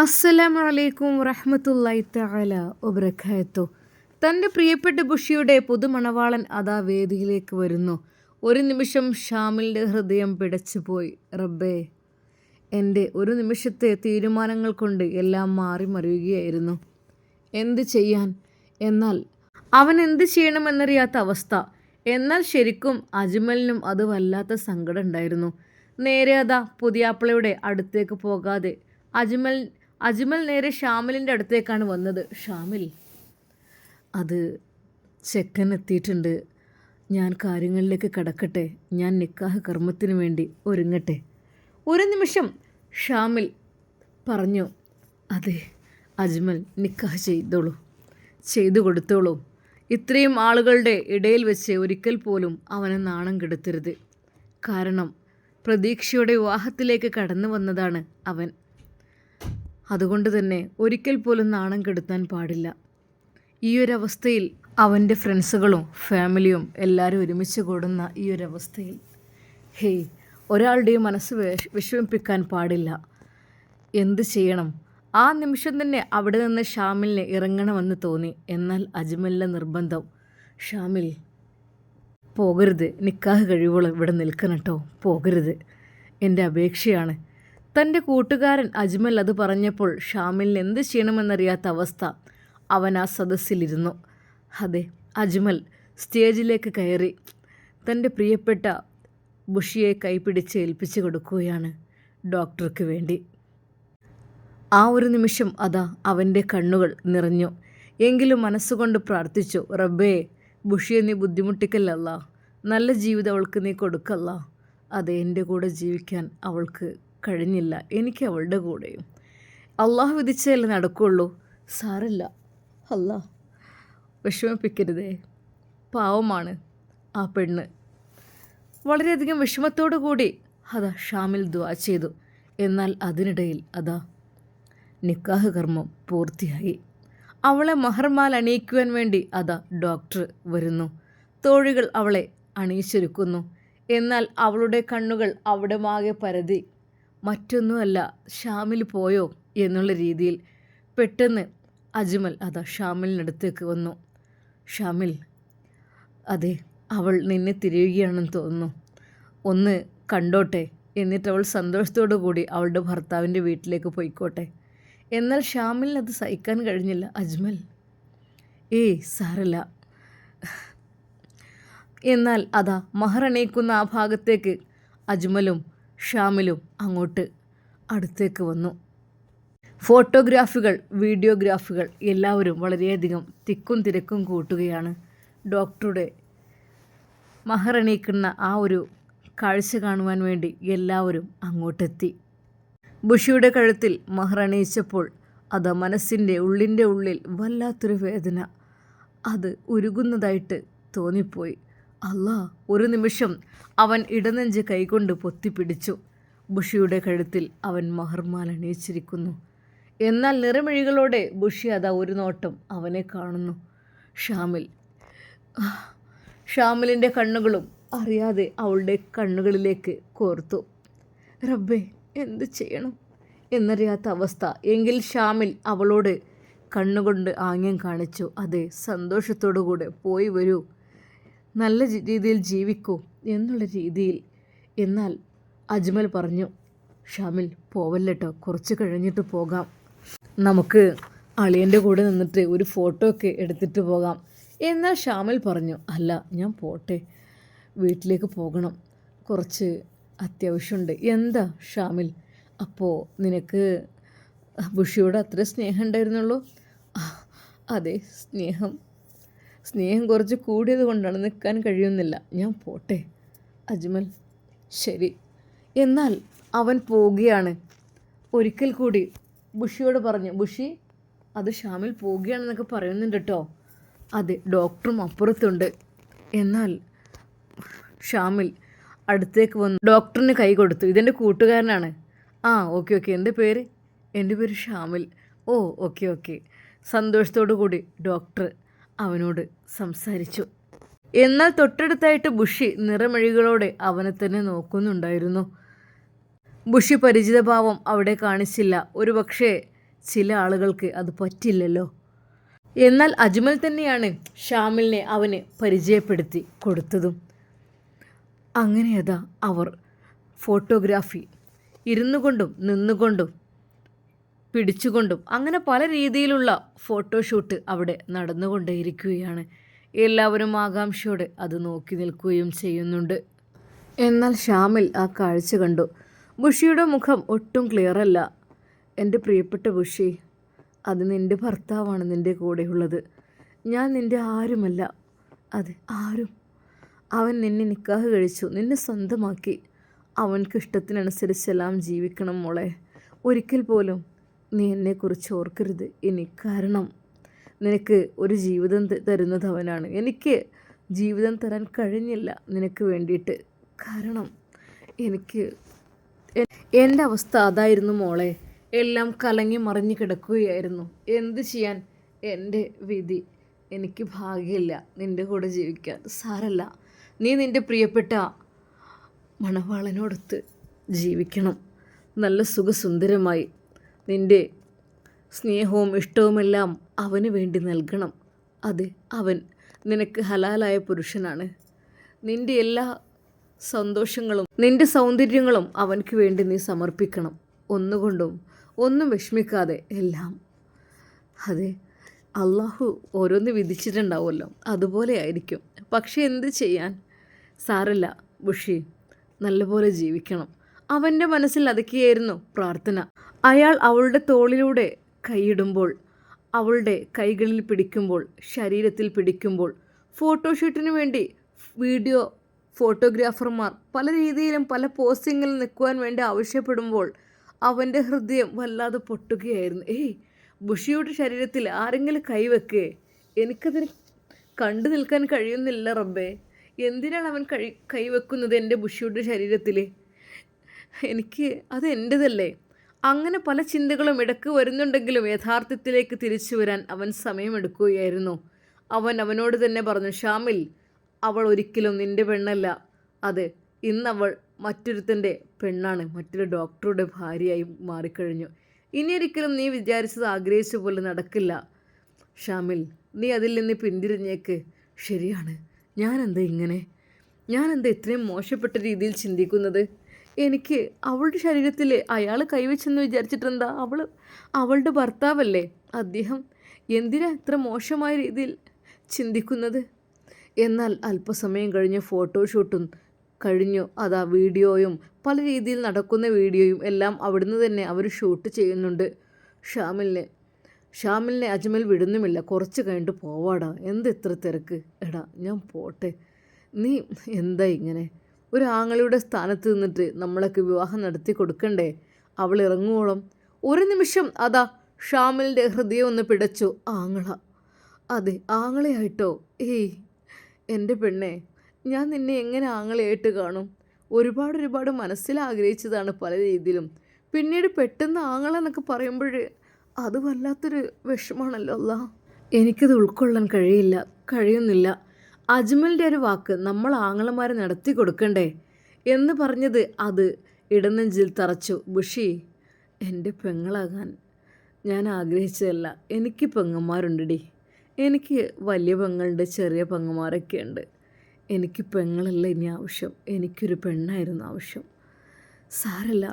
അസ്സലാമു അലൈക്കും വറഹ്മത്തുള്ളാഹി തആല വബറകാതുഹു. തൻ്റെ പ്രിയപ്പെട്ട ബുഷിയുടെ പുതുമണവാളൻ അതാ വേദിയിലേക്ക് വരുന്നു. ഒരു നിമിഷം ഷാമിലിൻ്റെ ഹൃദയം പിടച്ചുപോയി. റബ്ബേ, എൻ്റെ ഒരു നിമിഷത്തെ തീരുമാനങ്ങൾ കൊണ്ട് എല്ലാം മാറി മറിയുകയായിരുന്നു. എന്ത് ചെയ്യാൻ? എന്നാൽ അവൻ എന്ത് ചെയ്യണമെന്നറിയാത്ത അവസ്ഥ. എന്നാൽ ശരിക്കും അജ്മലിനും അത് വല്ലാത്ത സങ്കടം ഉണ്ടായിരുന്നു. നേരെ അതാ പുതിയാപ്പിളയുടെ അടുത്തേക്ക് പോകാതെ അജ്മൽ നേരെ ഷാമിലിൻ്റെ അടുത്തേക്കാണ് വന്നത്. ഷാമിൽ, അത് ചെക്കൻ എത്തിയിട്ടുണ്ട്. ഞാൻ കാര്യങ്ങളിലേക്ക് കടക്കട്ടെ. ഞാൻ നിക്കാഹ് കർമ്മത്തിന് വേണ്ടി ഒരുങ്ങട്ടെ. ഒരു നിമിഷം ഷാമിൽ പറഞ്ഞു, അതെ അജ്മൽ, നിക്കാഹ് ചെയ്തു കൊടുത്തോളൂ. ഇത്രയും ആളുകളുടെ ഇടയിൽ വെച്ച് ഒരിക്കൽ പോലും അവനെ നാണം കെടുത്തരുത്. കാരണം പ്രതീക്ഷയുടെ വിവാഹത്തിലേക്ക് കടന്നു വന്നതാണ് അവൻ. അതുകൊണ്ട് തന്നെ ഒരിക്കൽ പോലും നാണം കെടുത്താൻ പാടില്ല. ഈ ഒരവസ്ഥയിൽ അവൻ്റെ ഫ്രണ്ട്സുകളും ഫാമിലിയും എല്ലാവരും ഒരുമിച്ച് കൂടുന്ന ഈ ഒരവസ്ഥയിൽ ഒരാളുടെയും മനസ്സ് വിഷമിപ്പിക്കാൻ പാടില്ല. എന്ത് ചെയ്യണം? ആ നിമിഷം തന്നെ അവിടെ നിന്ന് ഷാമിലിനെ ഇറങ്ങണമെന്ന് തോന്നി. എന്നാൽ അജ്മലിൻ്റെ നിർബന്ധം. ഷാമിൽ, പോകരുത്. നിക്കാഹ് കഴിയുമ്പോൾ ഇവിടെ നിൽക്കണം കേട്ടോ, പോകരുത്. എൻ്റെ അപേക്ഷയാണ്. തൻ്റെ കൂട്ടുകാരൻ അജ്മൽ അത് പറഞ്ഞപ്പോൾ ഷാമിലിന് എന്ത് ചെയ്യണമെന്നറിയാത്ത അവസ്ഥ. അവൻ ആ സദസ്സിലിരുന്നു. അതെ, അജ്മൽ സ്റ്റേജിലേക്ക് കയറി തൻ്റെ പ്രിയപ്പെട്ട ബുഷിയെ കൈപിടിച്ച് ഏൽപ്പിച്ചു കൊടുക്കുകയാണ് ഡോക്ടർക്ക് വേണ്ടി. ആ ഒരു നിമിഷം അതാ അവൻ്റെ കണ്ണുകൾ നിറഞ്ഞു. എങ്കിലും മനസ്സുകൊണ്ട് പ്രാർത്ഥിച്ചു, റബ്ബേ, ബുഷിയെ നീ ബുദ്ധിമുട്ടിക്കല്ല. നല്ല ജീവിതം അവൾക്ക് നീ കൊടുക്കല്ല. അതെ, എൻ്റെ കൂടെ ജീവിക്കാൻ അവൾക്ക് കഴിഞ്ഞില്ല. എനിക്ക് അവളുടെ കൂടെയും അള്ളാഹു വിധിച്ചതല്ലേ നടക്കുകയുള്ളൂ. സാരല്ല, അല്ലാ വിഷമിപ്പിക്കരുതേ. പാവമാണ് ആ പെണ്ണ്. വളരെയധികം വിഷമത്തോടു കൂടി അതാ ഷാമിൽ ദുആ ചെയ്തു. എന്നാൽ അതിനിടയിൽ അതാ നിക്കാഹ് കർമ്മം പൂർത്തിയായി. അവളെ മഹർമാല അണിയിക്കുവാൻ വേണ്ടി അതാ ഡോക്ടർ വരുന്നു. തോഴികൾ അവളെ അണിയിച്ചൊരുക്കുന്നു. എന്നാൽ അവളുടെ കണ്ണുകൾ അവിടെ മാകെ പരതി. മറ്റൊന്നുമല്ല, ഷാമിൽ പോയോ എന്നുള്ള രീതിയിൽ പെട്ടെന്ന് അജ്മൽ അതാ ഷാമിലിനടുത്തേക്ക് വന്നു. ഷാമിൽ, അതെ, അവൾ നിന്നെ തിരയുകയാണെന്ന് തോന്നുന്നു. ഒന്ന് കണ്ടോട്ടെ, എന്നിട്ട് അവൾ സന്തോഷത്തോടു കൂടി അവളുടെ ഭർത്താവിൻ്റെ വീട്ടിലേക്ക് പോയിക്കോട്ടെ. എന്നാൽ ഷാമിലിന് അത് സഹിക്കാൻ കഴിഞ്ഞില്ല. അജ്മൽ, സാരല്ല. എന്നാൽ അതാ മഹറണിയിക്കുന്ന ആ ഭാഗത്തേക്ക് അജ്മലും ഷാമിലും അങ്ങോട്ട് അടുത്തേക്ക് വന്നു. ഫോട്ടോഗ്രാഫികൾ, വീഡിയോഗ്രാഫികൾ എല്ലാവരും വളരെയധികം തിക്കും തിരക്കും കൂട്ടുകയാണ്. ഡോക്ടറുടെ മഹറണിയിക്കുന്ന ആ ഒരു കാഴ്ച കാണുവാൻ വേണ്ടി എല്ലാവരും അങ്ങോട്ടെത്തി. ബുഷിയുടെ കഴുത്തിൽ മഹറണിയിച്ചപ്പോൾ അത് മനസ്സിൻ്റെ ഉള്ളിൽ വല്ലാത്തൊരു വേദന അത് ഉരുകുന്നതായിട്ട് തോന്നിപ്പോയി. അല്ലാ, ഒരു നിമിഷം അവൻ ഇടനെഞ്ച് കൈകൊണ്ട് പൊത്തിപ്പിടിച്ചു. ബുഷിയുടെ കഴുത്തിൽ അവൻ മഹർമാല അണിയിച്ചിരിക്കുന്നു. എന്നാൽ നിറമിഴികളോടെ ബുഷി അതാ ഒരു നോട്ടം അവനെ കാണുന്നു. ഷാമിലിൻ്റെ കണ്ണുകളും അറിയാതെ അവളുടെ കണ്ണുകളിലേക്ക് കോർത്തു. റബ്ബേ, എന്ത് ചെയ്യണം എന്നറിയാത്ത അവസ്ഥ. എങ്കിൽ ഷാമിൽ അവളോട് കണ്ണുകൊണ്ട് ആംഗ്യം കാണിച്ചു. അതെ, സന്തോഷത്തോടു കൂടെ പോയി വരൂ, നല്ല രീതിയിൽ ജീവിക്കൂ എന്നുള്ള രീതിയിൽ. എന്നാൽ അജ്മൽ പറഞ്ഞു, ഷാമിൽ പോവല്ലോ, കുറച്ച് കഴിഞ്ഞിട്ട് പോകാം. നമുക്ക് അളിയൻ്റെ കൂടെ നിന്നിട്ട് ഒരു ഫോട്ടോ ഒക്കെ എടുത്തിട്ട് പോകാം. എന്നാൽ ഷാമിൽ പറഞ്ഞു, അല്ല, ഞാൻ പോട്ടെ, വീട്ടിലേക്ക് പോകണം, കുറച്ച് അത്യാവശ്യമുണ്ട്. എന്താ ഷാമിൽ? അപ്പോൾ നിനക്ക് ബുഷിയോട് അത്ര സ്നേഹം ഉണ്ടായിരുന്നുള്ളൂ? അതെ, സ്നേഹം കുറച്ച് കൂടിയത് കൊണ്ടാണ് നിൽക്കാൻ കഴിയുന്നില്ല. ഞാൻ പോട്ടെ. അജ്മൽ, ശരി. എന്നാൽ അവൻ പോവുകയാണ്. ഒരിക്കൽ കൂടി ബുഷിയോട് പറഞ്ഞു, ബുഷി, അത് ഷാമിൽ പോവുകയാണെന്നൊക്കെ പറയുന്നുണ്ട് കേട്ടോ. അതെ, ഡോക്ടറും അപ്പുറത്തുണ്ട്. എന്നാൽ ഷാമിൽ അടുത്തേക്ക് വന്നു ഡോക്ടറിന് കൈ കൊടുത്തു. ഇതെൻ്റെ കൂട്ടുകാരനാണ്. ഓക്കെ, എൻ്റെ പേര് ഷാമിൽ. ഓക്കെ. സന്തോഷത്തോടു കൂടി ഡോക്ടർ അവനോട് സംസാരിച്ചു. എന്നാൽ തൊട്ടടുത്തായിട്ട് ബുഷി നിറമിഴികളോടെ അവനെ തന്നെ നോക്കുന്നുണ്ടായിരുന്നു. ബുഷി പരിചിതഭാവം അവിടെ കാണിച്ചില്ല. ഒരുപക്ഷേ ചില ആളുകൾക്ക് അത് പറ്റില്ലല്ലോ. എന്നാൽ അജ്മൽ തന്നെയാണ് ഷാമിലിനെ അവന് പരിചയപ്പെടുത്തി കൊടുത്തതും. അങ്ങനെ അതാ അവർ ഫോട്ടോഗ്രാഫി ഇരുന്നു കൊണ്ടും നിന്നുകൊണ്ടും പിടിച്ചുകൊണ്ടും അങ്ങനെ പല രീതിയിലുള്ള ഫോട്ടോഷൂട്ട് അവിടെ നടന്നുകൊണ്ടേയിരിക്കുകയാണ്. എല്ലാവരും ആകാംക്ഷയോടെ അത് നോക്കി നിൽക്കുകയും ചെയ്യുന്നുണ്ട്. എന്നാൽ ഷാമിൽ ആ കാഴ്ച കണ്ടു. ബുഷിയുടെ മുഖം ഒട്ടും ക്ലിയറല്ല. എൻ്റെ പ്രിയപ്പെട്ട ബുഷി, അത് നിൻ്റെ ഭർത്താവാണ് നിൻ്റെ കൂടെയുള്ളത്. ഞാൻ നിൻ്റെ ആരുമല്ല. അത് ആരും. അവൻ നിന്നെ നിക്കാഹ് കഴിച്ചു, നിന്നെ സ്വന്തമാക്കി. അവൻക്ക് ഇഷ്ടത്തിനനുസരിച്ചെല്ലാം ജീവിക്കണം മോളെ. ഒരിക്കൽ പോലും നീ എന്നെക്കുറിച്ച് ഓർക്കരുത് ഇനി. കാരണം നിനക്ക് ഒരു ജീവിതം തരുന്നത് അവനാണ്. എനിക്ക് ജീവിതം തരാൻ കഴിഞ്ഞില്ല നിനക്ക് വേണ്ടിയിട്ട്. കാരണം എൻ്റെ അവസ്ഥ അതായിരുന്നു മോളെ. എല്ലാം കലങ്ങി മറിഞ്ഞു കിടക്കുകയായിരുന്നു. എന്ത് ചെയ്യാൻ, എൻ്റെ വിധി. എനിക്ക് ഭാഗ്യമില്ല നിൻ്റെ കൂടെ ജീവിക്കാൻ. സാരല്ല, നീ നിൻ്റെ പ്രിയപ്പെട്ട മണവാളനോടൊത്ത് ജീവിക്കണം. നല്ല സുഖസുന്ദരമായി നിൻ്റെ സ്നേഹവും ഇഷ്ടവുമെല്ലാം അവന് വേണ്ടി നൽകണം. അത് അവൻ നിനക്ക് ഹലാലായ പുരുഷനാണ്. നിൻ്റെ എല്ലാ സന്തോഷങ്ങളും നിൻ്റെ സൗന്ദര്യങ്ങളും അവൻക്ക് വേണ്ടി നീ സമർപ്പിക്കണം. ഒന്നുകൊണ്ടും ഒന്നും വിഷമിക്കാതെ എല്ലാം. അതെ, അള്ളാഹു ഓരോന്ന് വിധിച്ചിട്ടുണ്ടാവുമല്ലോ, അതുപോലെ ആയിരിക്കും. പക്ഷെ എന്ത് ചെയ്യാൻ, സാരല്ല ബുഷി, നല്ലപോലെ ജീവിക്കണം. അവൻ്റെ മനസ്സിൽ അതൊക്കെയായിരുന്നു പ്രാർത്ഥന. അയാൾ അവളുടെ തോളിലൂടെ കൈയിടുമ്പോൾ, അവളുടെ കൈകളിൽ പിടിക്കുമ്പോൾ, ശരീരത്തിൽ പിടിക്കുമ്പോൾ, ഫോട്ടോഷൂട്ടിന് വേണ്ടി വീഡിയോ ഫോട്ടോഗ്രാഫർമാർ പല രീതിയിലും പല പോസ്റ്റിങ്ങിൽ നിൽക്കുവാൻ വേണ്ടി ആവശ്യപ്പെടുമ്പോൾ അവൻ്റെ ഹൃദയം വല്ലാതെ പൊട്ടുകയായിരുന്നു. ബുഷിയുടെ ശരീരത്തിൽ ആരെങ്കിലും കൈവെക്കേ? എനിക്കതിന് കണ്ടു നിൽക്കാൻ കഴിയുന്നില്ല റബ്ബേ. എന്തിനാണ് അവൻ കൈവെക്കുന്നത് എൻ്റെ ബുഷിയുടെ ശരീരത്തിൽ? അത് എൻ്റെതല്ലേ? അങ്ങനെ പല ചിന്തകളും ഇടയ്ക്ക് വരുന്നുണ്ടെങ്കിലും യഥാർത്ഥത്തിലേക്ക് തിരിച്ചു വരാൻ അവൻ സമയമെടുക്കുകയായിരുന്നു. അവനോട് തന്നെ പറഞ്ഞു, ഷാമിൽ, അവൾ ഒരിക്കലും നിൻ്റെ പെണ്ണല്ല. അത് ഇന്നവൾ മറ്റൊരുത്തൻ്റെ പെണ്ണാണ്, മറ്റൊരു ഡോക്ടറുടെ ഭാര്യയായി മാറിക്കഴിഞ്ഞു. ഇനിയൊരിക്കലും നീ വിചാരിച്ചത് ആഗ്രഹിച്ച പോലെ നടക്കില്ല ഷാമിൽ. നീ അതിൽ നിന്ന് പിന്തിരിഞ്ഞേക്ക്. ശരിയാണ്, ഞാനെന്താ ഇത്രയും മോശപ്പെട്ട രീതിയിൽ ചിന്തിക്കുന്നത്? എനിക്ക് അവളുടെ ശരീരത്തിൽ അയാൾ കൈവച്ചെന്ന് വിചാരിച്ചിട്ടെന്താ? അവളുടെ ഭർത്താവല്ലേ അദ്ദേഹം. എന്തിനാ ഇത്ര മോശമായ രീതിയിൽ ചിന്തിക്കുന്നത്? എന്നാൽ അല്പസമയം കഴിഞ്ഞ് ഫോട്ടോഷൂട്ടും കഴിഞ്ഞു. അതാ വീഡിയോയും പല രീതിയിൽ നടക്കുന്ന വീഡിയോയും എല്ലാം അവിടുന്ന് തന്നെ അവർ ഷൂട്ട് ചെയ്യുന്നുണ്ട്. ഷാമിലിനെ അജ്മൽ വിടുന്നുമില്ല. കുറച്ച് കഴിഞ്ഞിട്ട് പോവാടാ, എന്ത് ഇത്ര തിരക്ക്? എടാ ഞാൻ പോട്ടെ. നീ എന്താ ഇങ്ങനെ? ഒരു ആങ്ങളുടെ സ്ഥാനത്ത് നിന്നിട്ട് നമ്മളൊക്കെ വിവാഹം നടത്തി കൊടുക്കണ്ടേ? അവൾ ഇറങ്ങുവോളം ഒരു നിമിഷം അതാ ഷാമിലിൻ്റെ ഹൃദയം ഒന്ന് പിടച്ചു. ആങ്ങള, അതെ ആങ്ങളയായിട്ടോ? എൻ്റെ പെണ്ണെ, ഞാൻ നിന്നെ എങ്ങനെ ആങ്ങളയായിട്ട് കാണും? ഒരുപാട് മനസ്സിലാഗ്രഹിച്ചതാണ് പല രീതിയിലും. പിന്നീട് പെട്ടെന്ന് ആങ്ങള എന്നൊക്കെ പറയുമ്പോൾ അത് വല്ലാത്തൊരു വിഷമാണല്ലോ. അല്ല, എനിക്കത് ഉൾക്കൊള്ളാൻ കഴിയുന്നില്ല. അജ്മലിൻ്റെ ഒരു വാക്ക് നമ്മൾ ആങ്ങളമാരെ നടത്തി കൊടുക്കണ്ടേ എന്ന് പറഞ്ഞത് അത് ഇടനെഞ്ചിൽ തറച്ചു. ബുഷി, എൻ്റെ പെങ്ങളാകാൻ ഞാൻ ആഗ്രഹിച്ചതല്ല. എനിക്ക് പെങ്ങന്മാരുണ്ടടി. എനിക്ക് വലിയ പെങ്ങളുണ്ട്, ചെറിയ പെങ്ങന്മാരൊക്കെ ഉണ്ട്. എനിക്ക് പെങ്ങളല്ല ഇനി ആവശ്യം, എനിക്കൊരു പെണ്ണായിരുന്നു ആവശ്യം. സാരല്ല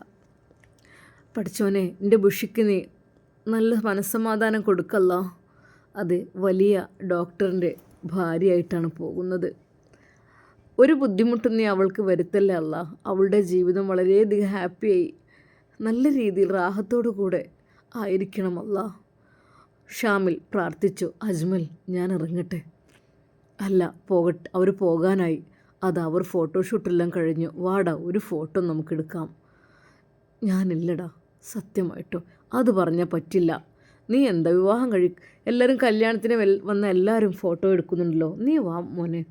പഠിച്ചോനെ, എൻ്റെ ബുഷിക്ക് നീ നല്ല മനസ്സമാധാനം കൊടുക്കല്ലോ. അത് വലിയ ഡോക്ടറിൻ്റെ ഭാര്യയായിട്ടാണ് പോകുന്നത്. ഒരു ബുദ്ധിമുട്ടും നീ അവൾക്ക് വരുത്തല്ലേ അല്ല. അവളുടെ ജീവിതം വളരെയധികം ഹാപ്പിയായി നല്ല രീതിയിൽ റാഹത്തോടു കൂടെ ആയിരിക്കണമല്ല. ഷാമിൽ പ്രാർത്ഥിച്ചു. അജ്മൽ, ഞാൻ ഇറങ്ങട്ടെ? അല്ല, പോകട്ടെ. അവർ പോകാനായി. അവർ ഫോട്ടോഷൂട്ടെല്ലാം കഴിഞ്ഞു. വാടാ, ഒരു ഫോട്ടോ നമുക്കെടുക്കാം. ഞാനില്ലടാ, സത്യമായിട്ടോ. അത് പറഞ്ഞാൽ പറ്റില്ല. നീ എന്താ വിവാഹം എല്ലാവരും കല്യാണത്തിന് വന്ന എല്ലാവരും ഫോട്ടോ എടുക്കുന്നുണ്ടല്ലോ. നീ വാ മോനെ.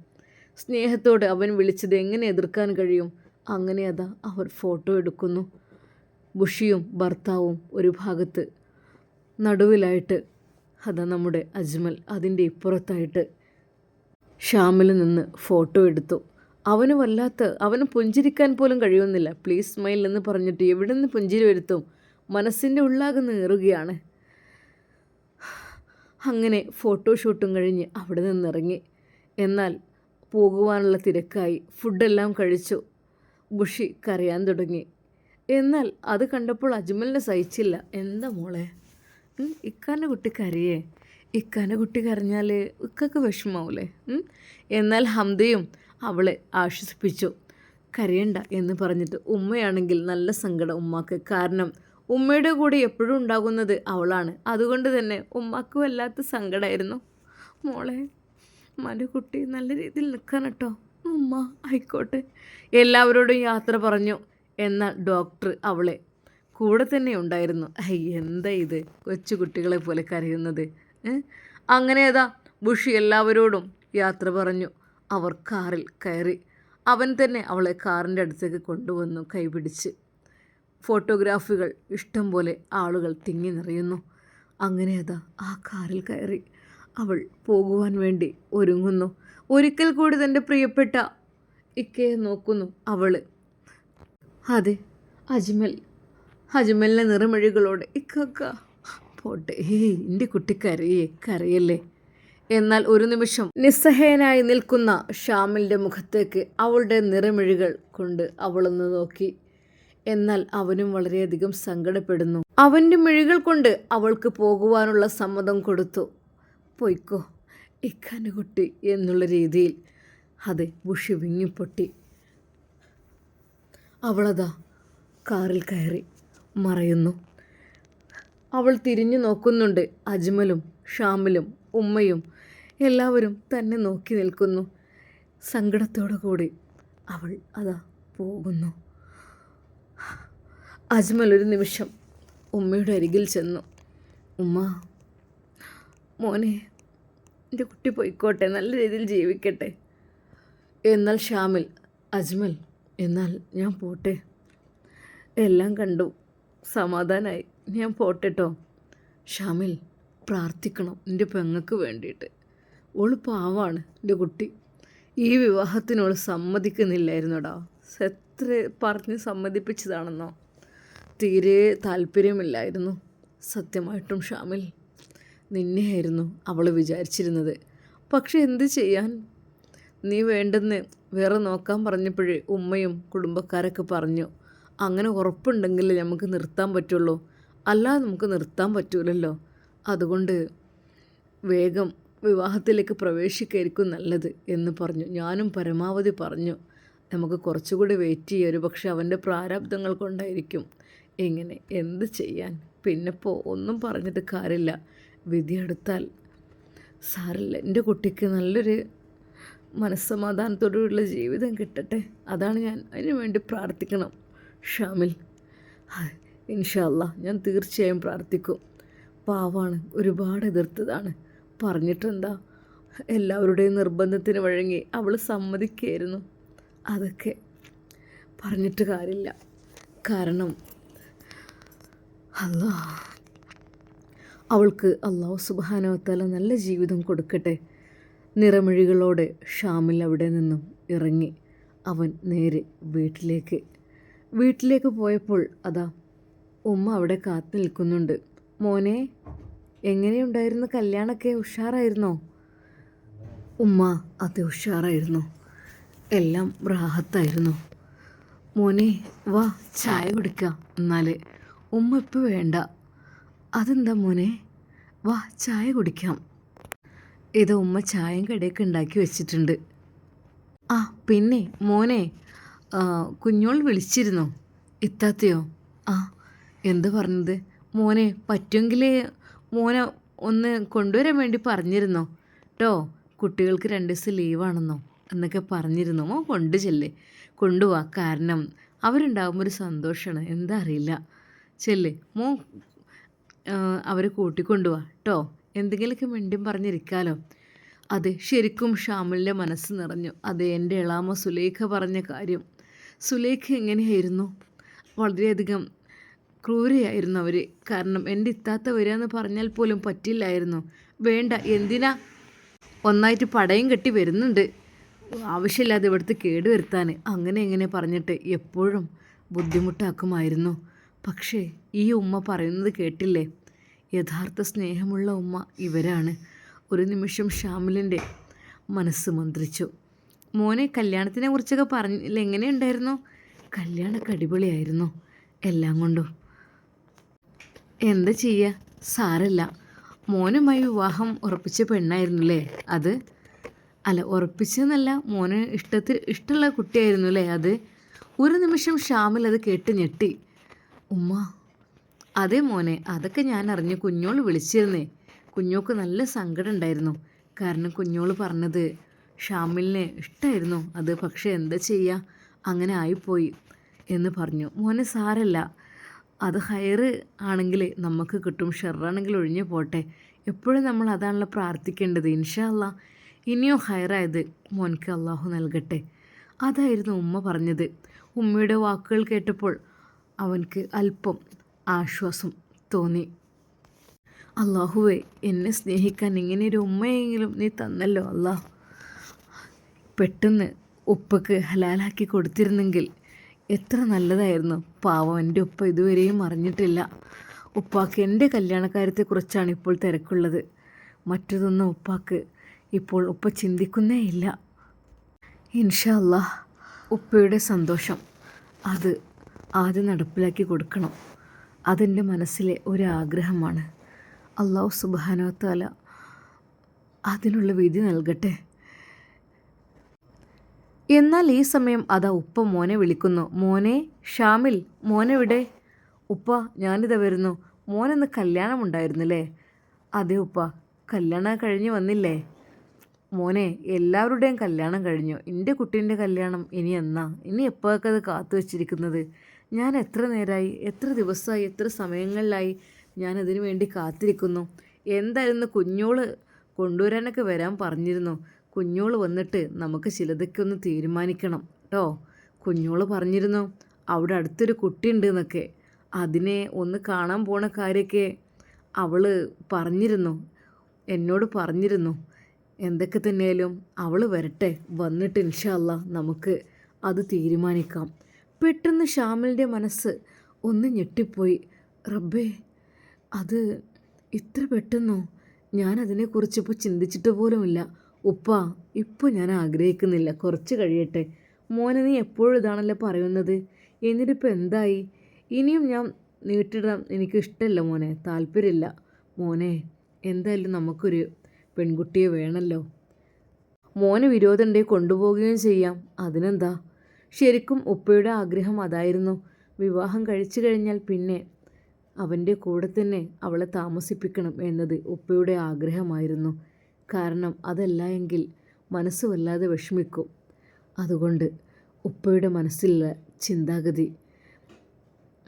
സ്നേഹത്തോടെ അവൻ വിളിച്ചത് എങ്ങനെ എതിർക്കാൻ കഴിയും? അങ്ങനെ അവർ ഫോട്ടോ എടുക്കുന്നു. ബുഷിയും ഭർത്താവും ഒരു ഭാഗത്ത്, നടുവിലായിട്ട് നമ്മുടെ അജ്മൽ, അതിൻ്റെ ഇപ്പുറത്തായിട്ട് ഷാമിൽ നിന്ന് ഫോട്ടോ എടുത്തു. അവന് പുഞ്ചിരിക്കാൻ പോലും കഴിയുന്നില്ല. പ്ലീസ് സ്മൈൽ എന്ന് പറഞ്ഞിട്ട് എവിടെ നിന്ന് പുഞ്ചിരി വരുത്തും? മനസ്സിൻ്റെ ഉള്ളാകെ നീറുകയാണ്. അങ്ങനെ ഫോട്ടോഷൂട്ടും കഴിഞ്ഞ് അവിടെ നിന്നിറങ്ങി. എന്നാൽ പോകുവാനുള്ള തിരക്കായി. ഫുഡെല്ലാം കഴിച്ചു. ബുഷി കരയാൻ തുടങ്ങി. എന്നാൽ അത് കണ്ടപ്പോൾ അജ്മലിന് സഹിച്ചില്ല. എന്താ മോളെ, ഇക്കാൻ്റെ കുട്ടി കരയേ? ഇക്കാൻ്റെ കുട്ടി കരഞ്ഞാൽ ഇക്കൊക്കെ വിഷമാവൂലേ? എന്നാൽ ഹംദയും അവളെ ആശ്വസിപ്പിച്ചു. കരയണ്ട എന്ന് പറഞ്ഞിട്ട്. ഉമ്മയാണെങ്കിൽ നല്ല സങ്കടം ഉമ്മാക്ക്. കാരണം ഉമ്മയുടെ കൂടെ എപ്പോഴും ഉണ്ടാകുന്നത് അവളാണ്. അതുകൊണ്ട് തന്നെ ഉമ്മാക്ക് വല്ലാത്ത സങ്കടമായിരുന്നു. മോളെ, ഉമ്മാൻ്റെ കുട്ടി നല്ല രീതിയിൽ നിൽക്കാൻ കേട്ടോ. ഉമ്മ ആയിക്കോട്ടെ. എല്ലാവരോടും യാത്ര പറഞ്ഞു. എന്നാൽ ഡോക്ടർ അവളെ കൂടെ തന്നെ ഉണ്ടായിരുന്നു. എന്താ ഇത്, കൊച്ചു കുട്ടികളെ പോലെ കരയുന്നത്? അങ്ങനെ അതാ ബുഷി എല്ലാവരോടും യാത്ര പറഞ്ഞു. അവർ കാറിൽ കയറി. അവൻ തന്നെ അവളെ കാറിൻ്റെ അടുത്തേക്ക് കൊണ്ടുവന്നു കൈപിടിച്ച്. ഫോട്ടോഗ്രാഫികൾ ഇഷ്ടം പോലെ ആളുകൾ തിങ്ങി നിറയുന്നു. അങ്ങനെ അതാ ആ കാറിൽ കയറി അവൾ പോകുവാൻ വേണ്ടി ഒരുങ്ങുന്നു. ഒരിക്കൽ കൂടി തൻ്റെ പ്രിയപ്പെട്ട ഇക്കയെ നോക്കുന്നു അവൾ. അതെ, അജ്മലിനെ നിറമിഴികളോടെ ഇക്കക്ക പോട്ടെ, എൻ്റെ കുട്ടി കരയല്ലേ. എന്നാൽ ഒരു നിമിഷം നിസ്സഹായനായി നിൽക്കുന്ന ഷാമിലിൻ്റെ മുഖത്തേക്ക് അവളുടെ നിറമിഴികൾ കൊണ്ട് അവളൊന്ന് നോക്കി. എന്നാൽ അവനും വളരെയധികം സങ്കടപ്പെടുന്നു. അവൻ്റെ മിഴികൾ കൊണ്ട് അവൾക്ക് പോകുവാനുള്ള സമ്മതം കൊടുത്തു. പൊയ്ക്കോ ഇക്കാൻ്റെ കുട്ടി എന്നുള്ള രീതിയിൽ. അതെ, ബുഷി വിങ്ങിപ്പൊട്ടി. അവളതാ കാറിൽ കയറി മറയുന്നു. അവൾ തിരിഞ്ഞു നോക്കുന്നുണ്ട്. അജ്മലും ഷാമിലും ഉമ്മയും എല്ലാവരും തന്നെ നോക്കി നിൽക്കുന്നു. സങ്കടത്തോടു കൂടി അവൾ അതാ പോകുന്നു. അജ്മൽ ഒരു നിമിഷം ഉമ്മയുടെ അരികിൽ ചെന്നു. ഉമ്മ, മോനെ, എൻ്റെ കുട്ടി പോയിക്കോട്ടെ, നല്ല രീതിയിൽ ജീവിക്കട്ടെ. എന്നാൽ ഷാമിൽ, അജ്മൽ, എന്നാൽ ഞാൻ പോട്ടെ. എല്ലാം കണ്ടു, സമാധാനമായി, ഞാൻ പോട്ടെട്ടോ. ഷാമിൽ, പ്രാർത്ഥിക്കണം എൻ്റെ പെങ്ങൾക്ക് വേണ്ടിയിട്ട്. ഓള് പാവാണ് എൻ്റെ കുട്ടി. ഈ വിവാഹത്തിനോട് സമ്മതിക്കുന്നില്ലായിരുന്നോടാ. എത്ര പറഞ്ഞ് സമ്മതിപ്പിച്ചതാണെന്നോ. തീരെ താല്പര്യമില്ലായിരുന്നു. സത്യമായിട്ടും ഷാമിൽ, നിന്നെയായിരുന്നു അവൾ വിചാരിച്ചിരുന്നത്. പക്ഷെ എന്ത് ചെയ്യാൻ, നീ വേണ്ടെന്ന് വേറെ നോക്കാൻ പറഞ്ഞപ്പോഴേ ഉമ്മയും കുടുംബക്കാരൊക്കെ പറഞ്ഞു. അങ്ങനെ ഉറപ്പുണ്ടെങ്കിൽ നമുക്ക് നിർത്താൻ പറ്റുള്ളൂ, അല്ലാതെ നമുക്ക് നിർത്താൻ പറ്റൂലല്ലോ. അതുകൊണ്ട് വേഗം വിവാഹത്തിലേക്ക് പ്രവേശിക്കായിരിക്കും നല്ലത് എന്ന് പറഞ്ഞു. ഞാനും പരമാവധി പറഞ്ഞു നമുക്ക് കുറച്ചുകൂടി വെയിറ്റ് ചെയ്യാം, ഒരു പക്ഷെ അവൻ്റെ പ്രാരാബ്ദങ്ങൾ കൊണ്ടായിരിക്കും. എങ്ങനെ, എന്ത് ചെയ്യാൻ? പിന്നെപ്പോൾ ഒന്നും പറഞ്ഞിട്ട് കാര്യമില്ല. വിധിയെടുത്താൽ സാരമില്ല. എൻ്റെ കുട്ടിക്ക് നല്ലൊരു മനസ്സമാധാനത്തോടുള്ള ജീവിതം കിട്ടട്ടെ. അതാണ് ഞാൻ അതിനു വേണ്ടി പ്രാർത്ഥിക്കണം ഷാമിൽ. ഇൻഷാ അല്ലാഹ് ഞാൻ തീർച്ചയായും പ്രാർത്ഥിക്കും. പാവാണ്, ഒരുപാട് എതിർത്തതാണ്. പറഞ്ഞിട്ടെന്താ, എല്ലാവരുടെയും നിർബന്ധത്തിന് വഴങ്ങി അവൾ സമ്മതിക്കുകയായിരുന്നു. അതൊക്കെ പറഞ്ഞിട്ട് കാര്യമില്ല. കാരണം അവൾക്ക് അല്ലാഹു സുബ്ഹാനഹു വ തആല നല്ല ജീവിതം കൊടുക്കട്ടെ. നിറമിഴികളോടെ ഷാമിൽ അവിടെ നിന്നും ഇറങ്ങി. അവൻ നേരെ വീട്ടിലേക്ക് പോയപ്പോൾ അതാ ഉമ്മ അവിടെ കാത്തു നിൽക്കുന്നുണ്ട്. മോനെ, എങ്ങനെയുണ്ടായിരുന്നു കല്യാണമൊക്കെ? ഉഷാറായിരുന്നോ? ഉമ്മ, അത് ഉഷാറായിരുന്നു, എല്ലാം റാഹത്തായിരുന്നു. മോനെ വാ, ചായ കുടിക്കാം. എന്നാൽ ഉമ്മ ഇപ്പോൾ വേണ്ട. അതെന്താ മോനെ? വാ, ചായ കുടിക്കാം. ഇത് ഉമ്മ ചായയും കടിയൊക്കെ ഉണ്ടാക്കി വെച്ചിട്ടുണ്ട്. ആ പിന്നെ മോനെ, കുഞ്ഞോൾ വിളിച്ചിരുന്നോ? ഇത്താത്തയോ? ആ, എന്ത് പറഞ്ഞത്? മോനെ പറ്റുമെങ്കിൽ മോനെ ഒന്ന് കൊണ്ടുവരാൻ വേണ്ടി പറഞ്ഞിരുന്നോ കേട്ടോ. കുട്ടികൾക്ക് 2 ദിവസം ലീവാണെന്നോ എന്നൊക്കെ പറഞ്ഞിരുന്നു. മോൻ കൊണ്ടുപോവാ. കാരണം അവരുണ്ടാകുമ്പോൾ ഒരു സന്തോഷമാണ്, എന്താ അറിയില്ല. മോൻ അവരെ കൂട്ടിക്കൊണ്ടുപോവാ കേട്ടോ. എന്തെങ്കിലുമൊക്കെ മിണ്ടിയും പറഞ്ഞിരിക്കാമല്ലോ. അതെ, ശരിക്കും ഷാമിലിൻ്റെ മനസ്സ് നിറഞ്ഞു. അതെ, എൻ്റെ എളാമ സുലേഖ പറഞ്ഞ കാര്യം. സുലേഖ എങ്ങനെയായിരുന്നു? വളരെയധികം ക്രൂരയായിരുന്നു അവർ. കാരണം എൻ്റെ ഇത്താത്ത വരിക എന്ന് പറഞ്ഞാൽ പോലും പറ്റില്ലായിരുന്നു. വേണ്ട, എന്തിനാ, ഒന്നായിട്ട് പടയും കെട്ടി വരുന്നുണ്ട്, ആവശ്യമില്ലാതെ ഇവിടുത്തെ കേടുവരുത്താൻ, അങ്ങനെ പറഞ്ഞിട്ട് എപ്പോഴും ബുദ്ധിമുട്ടാക്കുമായിരുന്നു. പക്ഷേ ഈ ഉമ്മ പറയുന്നത് കേട്ടില്ലേ, യഥാർത്ഥ സ്നേഹമുള്ള ഉമ്മ ഇവരാണ്. ഒരു നിമിഷം ഷാമിലിൻ്റെ മനസ്സ് മന്ത്രിച്ചു. മോനെ, കല്യാണത്തിനെ കുറിച്ചൊക്കെ പറഞ്ഞില്ല, എങ്ങനെയുണ്ടായിരുന്നു? കല്യാണമൊക്കെ അടിപൊളിയായിരുന്നു എല്ലാം കൊണ്ടും. എന്താ ചെയ്യുക, സാരല്ല. മോനുമായി വിവാഹം ഉറപ്പിച്ച പെണ്ണായിരുന്നു അല്ലേ അത്? അല്ല, ഉറപ്പിച്ചെന്നല്ല, മോന് ഇഷ്ടമുള്ള കുട്ടിയായിരുന്നു അല്ലേ അത്? ഒരു നിമിഷം ഷാമിൽ അത് കേട്ട് ഞെട്ടി. ഉമ്മ, അതെ മോനെ, അതൊക്കെ ഞാൻ അറിഞ്ഞു. കുഞ്ഞോള് വിളിച്ചിരുന്നേ. കുഞ്ഞോൾക്ക് നല്ല സങ്കടം ഉണ്ടായിരുന്നു. കാരണം കുഞ്ഞോള് പറഞ്ഞത് ഷാമിലിനെ ഇഷ്ടമായിരുന്നു അത്. പക്ഷേ എന്താ ചെയ്യുക, അങ്ങനെ ആയിപ്പോയി എന്ന് പറഞ്ഞു. മോനെ സാരല്ല, അത് ഹയറ് ആണെങ്കിൽ നമുക്ക് കിട്ടും, ഷെറാണെങ്കിൽ ഒഴിഞ്ഞു പോട്ടെ. എപ്പോഴും നമ്മൾ അതാണല്ലോ പ്രാർത്ഥിക്കേണ്ടത്. ഇൻഷാ അല്ലാഹ് ഇനിയും ഹയറായത് മോൻക്ക് അള്ളാഹു നൽകട്ടെ. അതായിരുന്നു ഉമ്മ പറഞ്ഞത്. ഉമ്മയുടെ വാക്കുകൾ കേട്ടപ്പോൾ അവൻക്ക് അല്പം ആശ്വാസം തോന്നി. അള്ളാഹുവേ, എന്നെ സ്നേഹിക്കാൻ ഇങ്ങനെയൊരു ഉമ്മയെങ്കിലും നീ തന്നല്ലോ അല്ലാഹ്. പെട്ടെന്ന് ഉപ്പക്ക് ഹലാലാക്കി കൊടുത്തിരുന്നെങ്കിൽ എത്ര നല്ലതായിരുന്നു. പാവം, എൻ്റെ ഉപ്പ ഇതുവരെയും അറിഞ്ഞിട്ടില്ല. ഉപ്പാക്ക് എൻ്റെ കല്യാണക്കാര്യത്തെക്കുറിച്ചാണ് ഇപ്പോൾ തിരക്കുള്ളത്. മറ്റതൊന്നും ഉപ്പാക്ക് ഇപ്പോൾ ഉപ്പ ചിന്തിക്കുന്നേ ഇല്ല. ഇൻഷാ അല്ലാഹ് ഉപ്പയുടെ സന്തോഷം അത് ആദ്യം നടപ്പിലാക്കി കൊടുക്കണം. അതെൻ്റെ മനസ്സിലെ ഒരാഗ്രഹമാണ്. അല്ലാഹു സുബ്ഹാനഹു വ തആല അതിനുള്ള വിധി നൽകട്ടെ. എന്നാൽ ഈ സമയം അതാ ഉപ്പ മോനെ വിളിക്കുന്നു. മോനെ ഷാമിൽ, മോനെവിടെ? ഉപ്പ, ഞാനിതാ വരുന്നു. മോനെന്ന് കല്യാണമുണ്ടായിരുന്നില്ലേ? അതെ ഉപ്പ, കല്യാണം കഴിഞ്ഞ് വന്നില്ലേ? മോനെ, എല്ലാവരുടെയും കല്യാണം കഴിഞ്ഞു. എൻ്റെ കുട്ടീൻ്റെ കല്യാണം ഇനി എന്നാ? ഇനി എപ്പോഴൊക്കെ അത് കാത്തു വച്ചിരിക്കുന്നത്? ഞാൻ എത്ര നേരമായി, എത്ര ദിവസമായി, എത്ര സമയങ്ങളിലായി ഞാനതിനു വേണ്ടി കാത്തിരിക്കുന്നു. എന്തായിരുന്നു, കുഞ്ഞോള് കൊണ്ടുവരാനൊക്കെ വരാൻ പറഞ്ഞിരുന്നു. കുഞ്ഞോള് വന്നിട്ട് നമുക്ക് ചിലതൊക്കെ ഒന്ന് തീരുമാനിക്കണം കേട്ടോ. കുഞ്ഞോള് പറഞ്ഞിരുന്നു അവിടെ അടുത്തൊരു കുട്ടിയുണ്ട് എന്നൊക്കെ. അതിനെ ഒന്ന് കാണാൻ പോണ കാര്യമൊക്കെ അവൾ പറഞ്ഞിരുന്നു, എന്നോട് പറഞ്ഞിരുന്നു. എന്തൊക്കെ തന്നെയാലും അവൾ വരട്ടെ, വന്നിട്ട് ഇൻഷാ അല്ലാഹ് നമുക്ക് അത് തീരുമാനിക്കാം. പെട്ടെന്ന് ഷാമിലിൻ്റെ മനസ്സ് ഒന്ന് ഞെട്ടിപ്പോയി. റബ്ബേ, അത് ഇത്ര പെട്ടെന്നോ? ഞാനതിനെക്കുറിച്ച് ഇപ്പോൾ ചിന്തിച്ചിട്ട് പോലുമില്ല. ഉപ്പ, ഇപ്പോൾ ഞാൻ ആഗ്രഹിക്കുന്നില്ല, കുറച്ച് കഴിയട്ടെ. മോനെ, നീ എപ്പോഴും ഇതാണല്ലോ പറയുന്നത്. എന്നിട്ടിപ്പോൾ എന്തായി? ഇനിയും ഞാൻ നീട്ടിടാൻ എനിക്ക് ഇഷ്ടമല്ല മോനെ, താല്പര്യമില്ല മോനെ. എന്തായാലും നമുക്കൊരു പെൺകുട്ടിയെ വേണമല്ലോ. മോന് വിരോധമുണ്ടെങ്കിൽ കൊണ്ടുപോവുകയും ചെയ്യാം, അതിനെന്താ. ശരിക്കും ഉപ്പയുടെ ആഗ്രഹം അതായിരുന്നു. വിവാഹം കഴിച്ചു കഴിഞ്ഞാൽ പിന്നെ അവൻ്റെ കൂടെ തന്നെ അവളെ താമസിപ്പിക്കണം എന്നത് ഉപ്പയുടെ ആഗ്രഹമായിരുന്നു. കാരണം അതല്ല എങ്കിൽ മനസ്സ് വല്ലാതെ വിഷമിക്കും. അതുകൊണ്ട് ഉപ്പയുടെ മനസ്സിലുള്ള ചിന്താഗതി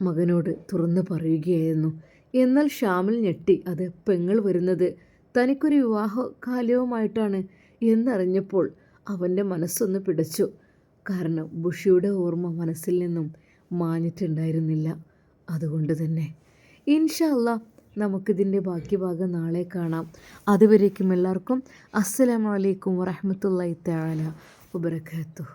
മകനോട് തുറന്നു പറയുകയായിരുന്നു. എന്നാൽ ഷാമിൽ ഞെട്ടി. അത് പെങ്ങൾ വരുന്നത് തനിക്കൊരു വിവാഹകാലവുമായിട്ടാണ് എന്നറിഞ്ഞപ്പോൾ അവൻ്റെ മനസ്സൊന്ന് പിടച്ചു. കാരണം ബുഷിയുടെ ഓർമ്മ മനസ്സിൽ നിന്നും മാഞ്ഞിട്ടുണ്ടായിരുന്നില്ല. അതുകൊണ്ട് തന്നെ ഇൻഷാ അല്ലാഹ് നമുക്കിതിൻ്റെ ബാക്കി ഭാഗം നാളെ കാണാം. അതുവരേക്കും എല്ലാവർക്കും അസ്സലാമു അലൈക്കും വറഹ്മത്തുള്ളാഹി തആല വബറകാതുഹു.